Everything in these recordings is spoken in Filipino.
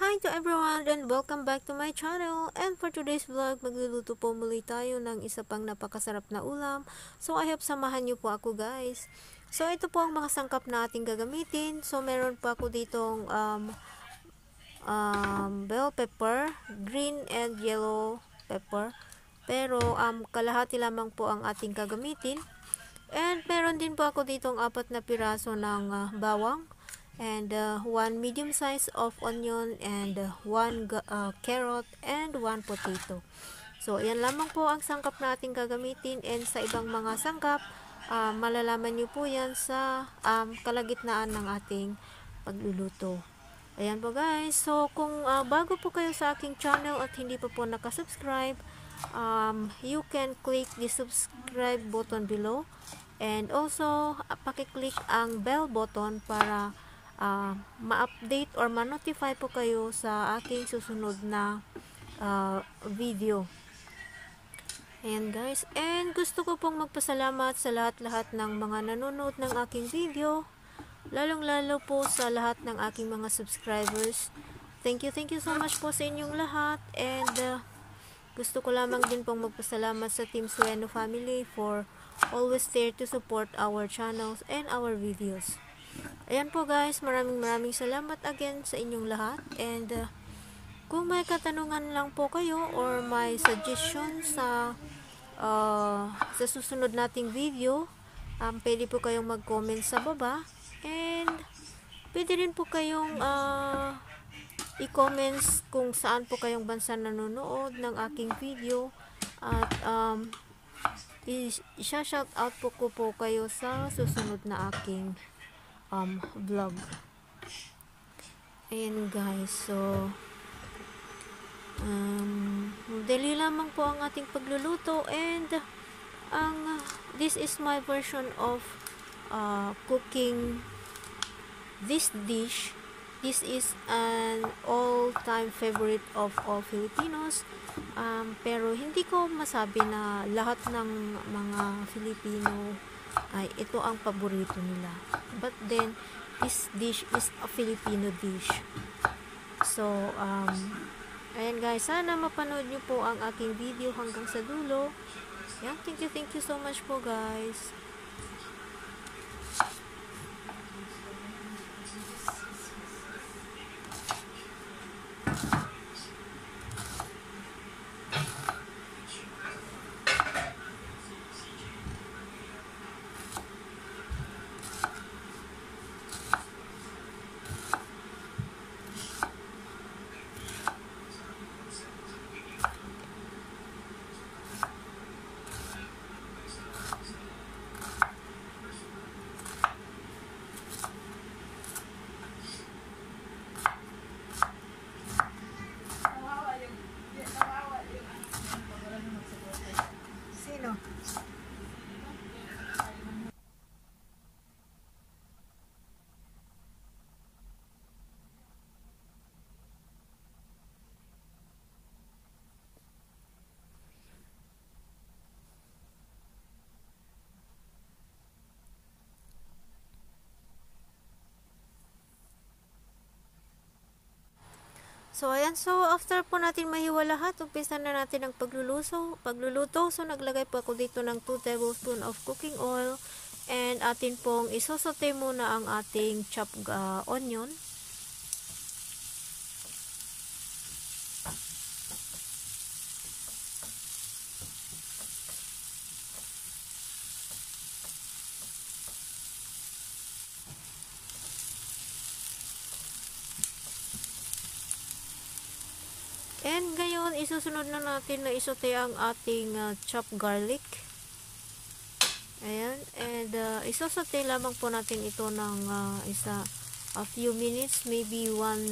Hi to everyone and welcome back to my channel. And for today's vlog, magluluto po muli tayo ng isa pang napakasarap na ulam. So I hope samahan niyo po ako guys. So ito po ang mga sangkap na ating gagamitin. So meron po ako ditong bell pepper, green and yellow pepper. Pero kalahati lamang po ang ating gagamitin. And meron din po ako ditong 4 na piraso ng bawang. And 1 medium size of onion and 1 carrot and 1 potato. So ayan lamang po ang sangkap na ating gagamitin, and sa ibang mga sangkap malalaman nyo po yan sa kalagitnaan ng ating pagluluto. Ayan po guys, so kung bago po kayo sa aking channel at hindi pa po nakasubscribe, you can click the subscribe button below, and also pakiclick ang bell button para ma-update or ma-notify po kayo sa aking susunod na video. Ayan guys, and gusto ko pong magpasalamat sa lahat-lahat ng mga nanonood ng aking video, lalong-lalo po sa lahat ng aking mga subscribers. Thank you so much po sa inyong lahat, and gusto ko lamang din pong magpasalamat sa Team Sueno family for always there to support our channels and our videos. Ayan po guys, maraming salamat again sa inyong lahat, and kung may katanungan lang po kayo or may suggestion sa susunod nating video, pwede po kayong mag-comment sa baba, and pwede rin po kayong i-comments kung saan po kayong bansa nanonood ng aking video, at i-shout out po kayo sa susunod na aking vlog. Ayan guys, so dali lamang po ang ating pagluluto, and this is my version of cooking this dish. This is an all-time favorite of all Filipinos, pero hindi ko masabi na lahat ng mga Filipino ay ito ang paborito nila, but then this dish is a Filipino dish. So ayan guys, sana mapanood nyo po ang aking video hanggang sa dulo. Yan, thank you so much po guys. Sino? So ayan, so after po natin mahiwa lahat, umpisa na natin ang pagluluto. So naglagay po ako dito ng 2 tablespoon of cooking oil, and atin pong isosote muna ang ating chopped onion. And ngayon, isusunod na natin na isote ang ating chopped garlic. Ayan, and isosote lamang po natin ito ng a few minutes, maybe 1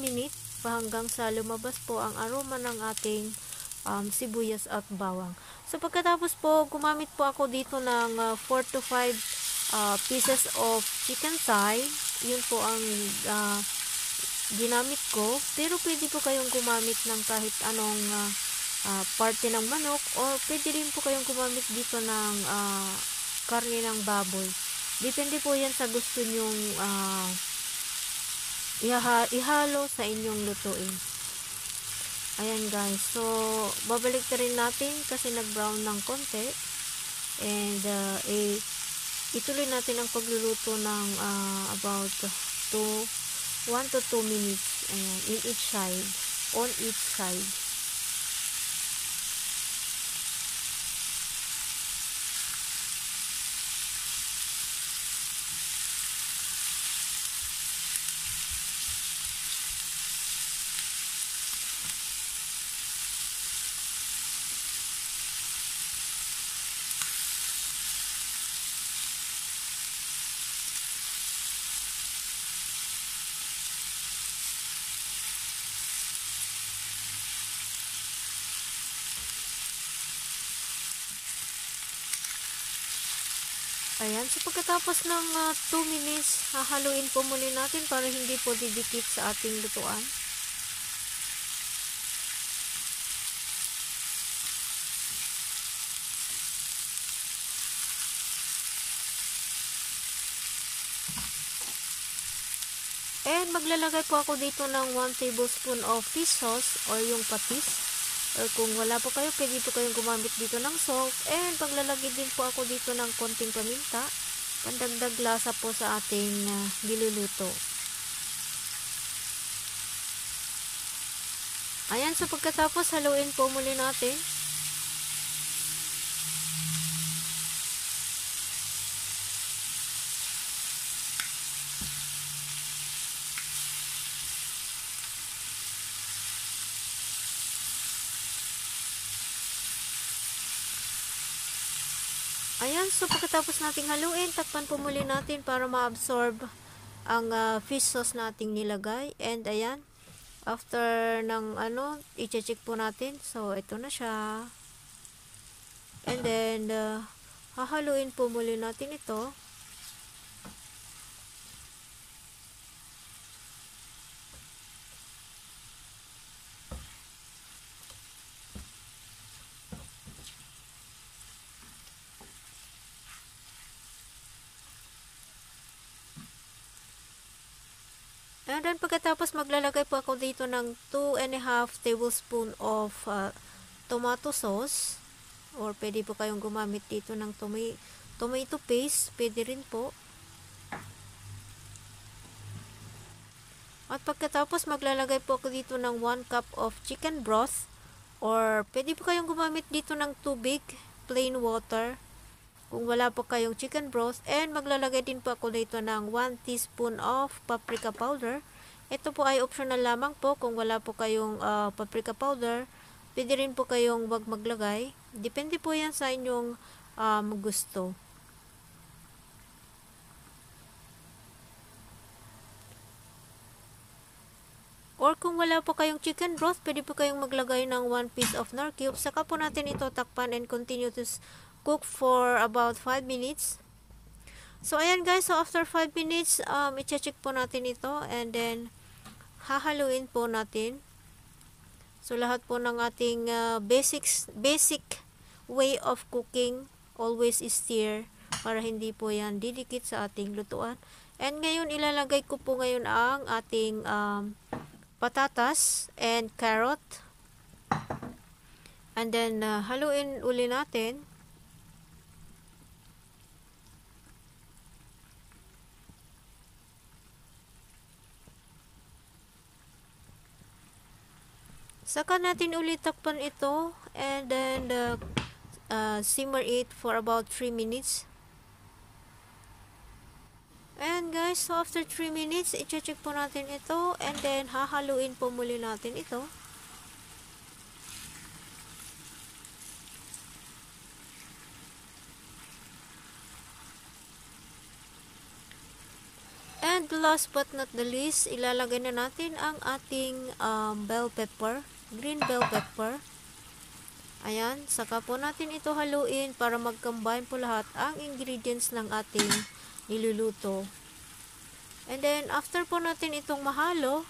minute, hanggang sa lumabas po ang aroma ng ating sibuyas at bawang. So pagkatapos po, gumamit po ako dito ng 4 to 5 pieces of chicken thigh. Yun po ang ginamit ko, pero pwede po kayong gumamit ng kahit anong parte ng manok, or pwede rin po kayong gumamit dito ng karne ng baboy. Depende po yan sa gusto nyong ihalo sa inyong lutuin. Ayan guys, so babalik na rin natin kasi nag-brown ng konti, and ituloy natin ang pagluluto ng about 1 to 2 minutes. Ayan, on each side. Ayan, so pagkatapos ng 2 minutes, hahaluin po muli natin para hindi po didikit sa ating lutuan. And maglalagay po ako dito ng 1 tablespoon of fish sauce or yung patis. Or kung wala po kayo, pwede po kayong gumamit dito ng salt. And maglalagay din po ako dito ng konting paminta, pandagdag lasa po sa ating niluluto. Ayan, so pagkatapos haluin po muli natin. Ayan, so pagkatapos nating haluin, takpan po muli natin para ma-absorb ang fish sauce nating nilagay. And ayan, after ng i-check po natin. So, ito na siya. And then, hahaluin po muli natin ito. And then pagkatapos maglalagay po ako dito ng 2.5 tablespoon of tomato sauce, or pwede po kayong gumamit dito ng tomato paste, pwede rin po. At pagkatapos maglalagay po ako dito ng 1 cup of chicken broth, or pwede po kayong gumamit dito ng tubig, plain water, kung wala po kayong chicken broth. And maglalagay din po ako dito ng 1 teaspoon of paprika powder. Ito po ay optional lamang po. Kung wala po kayong paprika powder, pwede rin po kayong wag maglagay. Depende po yan sa inyong gusto. Or kung wala po kayong chicken broth, pwede po kayong maglagay ng 1 piece of nor cube. Saka po natin ito takpan and continue to cook for about 5 minutes. So, ayan guys. So, after 5 minutes, i-check po natin ito. And then, hahaluin po natin. So, lahat po ng ating basic way of cooking, always stir para hindi po yan didikit sa ating lutuan. And ngayon, ilalagay ko po ngayon ang ating patatas and carrot. And then, haluin uli natin. Saka natin ulit takpan ito, and then simmer it for about 3 minutes. And guys, so after 3 minutes, i-check po natin ito, and then hahaluin po muli natin ito. And last but not the least, ilalagay na natin ang ating bell pepper, green bell pepper. Ayan, saka po natin ito haluin para mag-combine po lahat ang ingredients ng ating niluluto. And then, after po natin itong mahalo,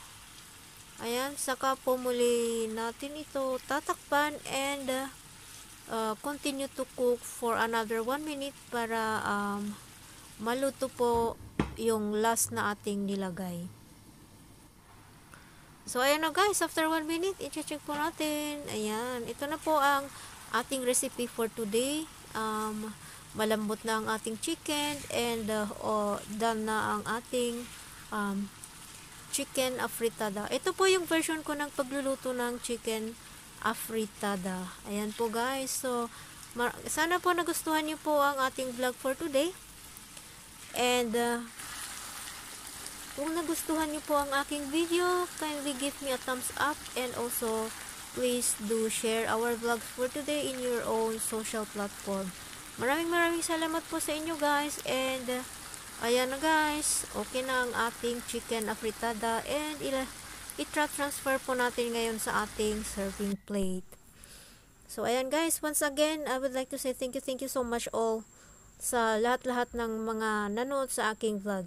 ayan, saka po muli natin ito tatakpan and continue to cook for another 1 minute para maluto po yung last na ating nilagay. So, ayan na guys, after 1 minute, i-check po natin. Ayan, ito na po ang ating recipe for today. Malambot na ang ating chicken and done na ang ating chicken afritada. Ito po yung version ko ng pagluluto ng chicken afritada. Ayan po guys. So, sana po nagustuhan niyo po ang ating vlog for today. And, kung nagustuhan niyo po ang aking video, kindly give me a thumbs up and also please do share our vlogs for today in your own social platform. Maraming salamat po sa inyo guys and ayan na guys, okay na ang ating chicken afritada and i-transfer po natin ngayon sa ating serving plate. So ayan guys, once again, I would like to say thank you so much all sa lahat-lahat ng mga nanood sa aking vlogs.